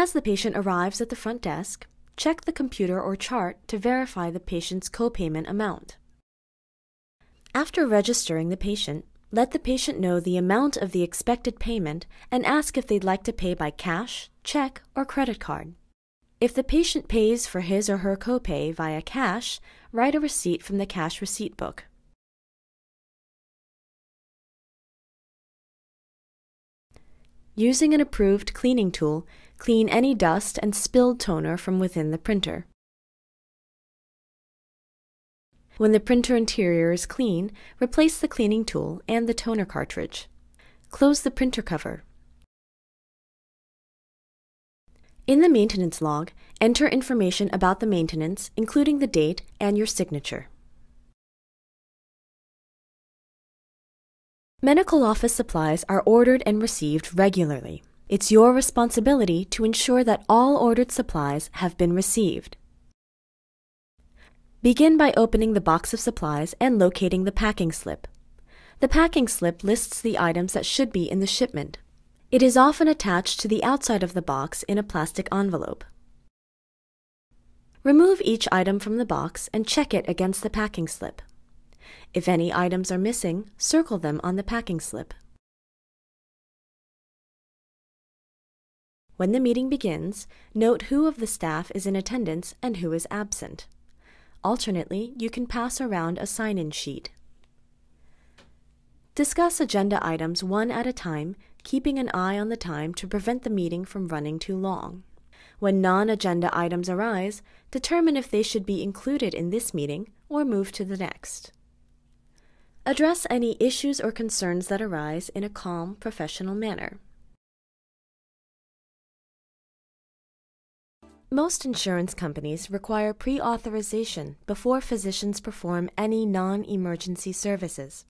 As the patient arrives at the front desk, check the computer or chart to verify the patient's copayment amount. After registering the patient, let the patient know the amount of the expected payment and ask if they'd like to pay by cash, check, or credit card. If the patient pays for his or her copay via cash, write a receipt from the cash receipt book. Using an approved cleaning tool, clean any dust and spilled toner from within the printer. When the printer interior is clean, replace the cleaning tool and the toner cartridge. Close the printer cover. In the maintenance log, enter information about the maintenance, including the date and your signature. Medical office supplies are ordered and received regularly. It's your responsibility to ensure that all ordered supplies have been received. Begin by opening the box of supplies and locating the packing slip. The packing slip lists the items that should be in the shipment. It is often attached to the outside of the box in a plastic envelope. Remove each item from the box and check it against the packing slip. If any items are missing, circle them on the packing slip. When the meeting begins, note who of the staff is in attendance and who is absent. Alternately, you can pass around a sign-in sheet. Discuss agenda items one at a time, keeping an eye on the time to prevent the meeting from running too long. When non-agenda items arise, determine if they should be included in this meeting or move to the next. Address any issues or concerns that arise in a calm, professional manner. Most insurance companies require pre-authorization before physicians perform any non-emergency services.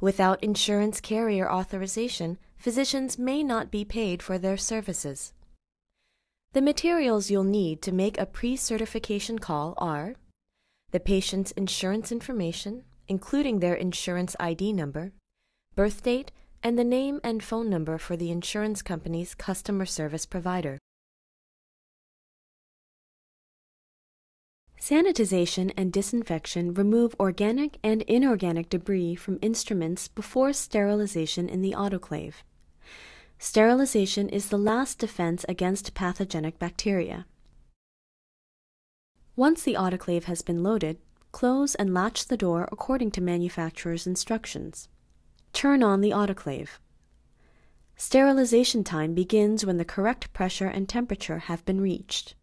Without insurance carrier authorization, physicians may not be paid for their services. The materials you'll need to make a pre-certification call are the patient's insurance information, including their insurance ID number, birth date, and the name and phone number for the insurance company's customer service provider. Sanitization and disinfection remove organic and inorganic debris from instruments before sterilization in the autoclave. Sterilization is the last defense against pathogenic bacteria. Once the autoclave has been loaded, close and latch the door according to manufacturer's instructions. Turn on the autoclave. Sterilization time begins when the correct pressure and temperature have been reached.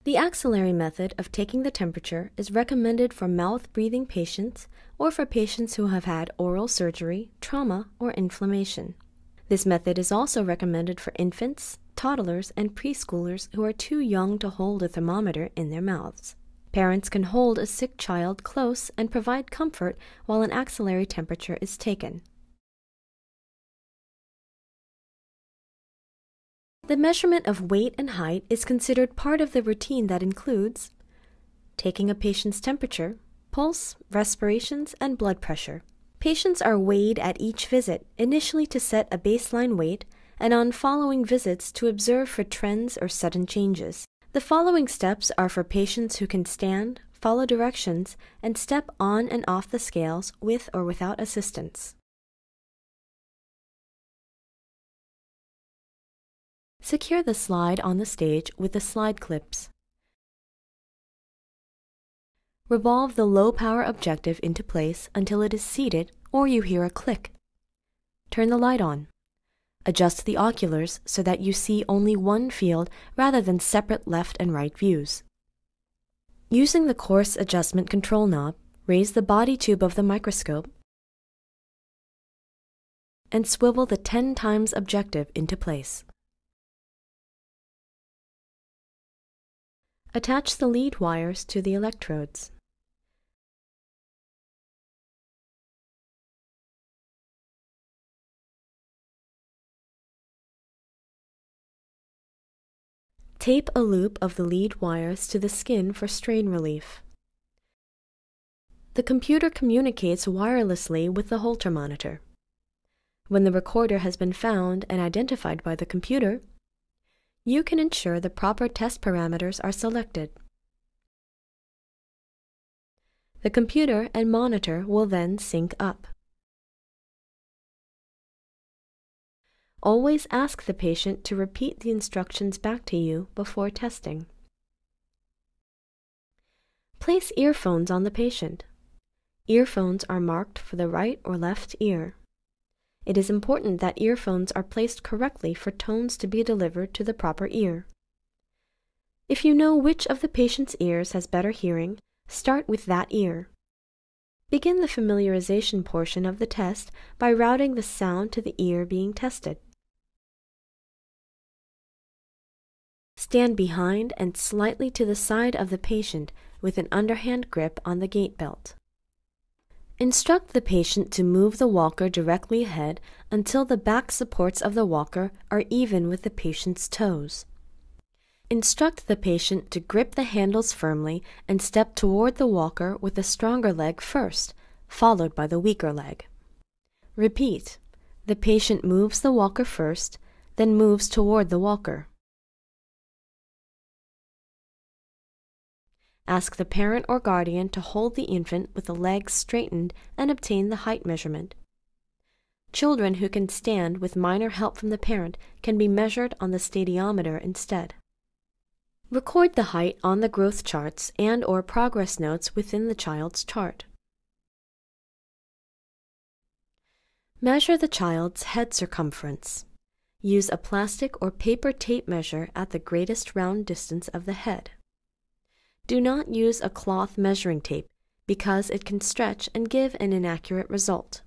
The axillary method of taking the temperature is recommended for mouth-breathing patients or for patients who have had oral surgery, trauma, or inflammation. This method is also recommended for infants, toddlers, and preschoolers who are too young to hold a thermometer in their mouths. Parents can hold a sick child close and provide comfort while an axillary temperature is taken. The measurement of weight and height is considered part of the routine that includes taking a patient's temperature, pulse, respirations, and blood pressure. Patients are weighed at each visit, initially to set a baseline weight, and on following visits to observe for trends or sudden changes. The following steps are for patients who can stand, follow directions, and step on and off the scales with or without assistance. Secure the slide on the stage with the slide clips. Revolve the low-power objective into place until it is seated or you hear a click. Turn the light on. Adjust the oculars so that you see only one field rather than separate left and right views. Using the coarse adjustment control knob, raise the body tube of the microscope and swivel the 10 times objective into place. Attach the lead wires to the electrodes. Tape a loop of the lead wires to the skin for strain relief. The computer communicates wirelessly with the Holter monitor. When the recorder has been found and identified by the computer, you can ensure the proper test parameters are selected. The computer and monitor will then sync up. Always ask the patient to repeat the instructions back to you before testing. Place earphones on the patient. Earphones are marked for the right or left ear. It is important that earphones are placed correctly for tones to be delivered to the proper ear. If you know which of the patient's ears has better hearing, start with that ear. Begin the familiarization portion of the test by routing the sound to the ear being tested. Stand behind and slightly to the side of the patient with an underhand grip on the gait belt. Instruct the patient to move the walker directly ahead until the back supports of the walker are even with the patient's toes. Instruct the patient to grip the handles firmly and step toward the walker with the stronger leg first, followed by the weaker leg. Repeat. The patient moves the walker first, then moves toward the walker. Ask the parent or guardian to hold the infant with the legs straightened and obtain the height measurement. Children who can stand with minor help from the parent can be measured on the stadiometer instead. Record the height on the growth charts and/or progress notes within the child's chart. Measure the child's head circumference. Use a plastic or paper tape measure at the greatest round distance of the head. Do not use a cloth measuring tape because it can stretch and give an inaccurate result.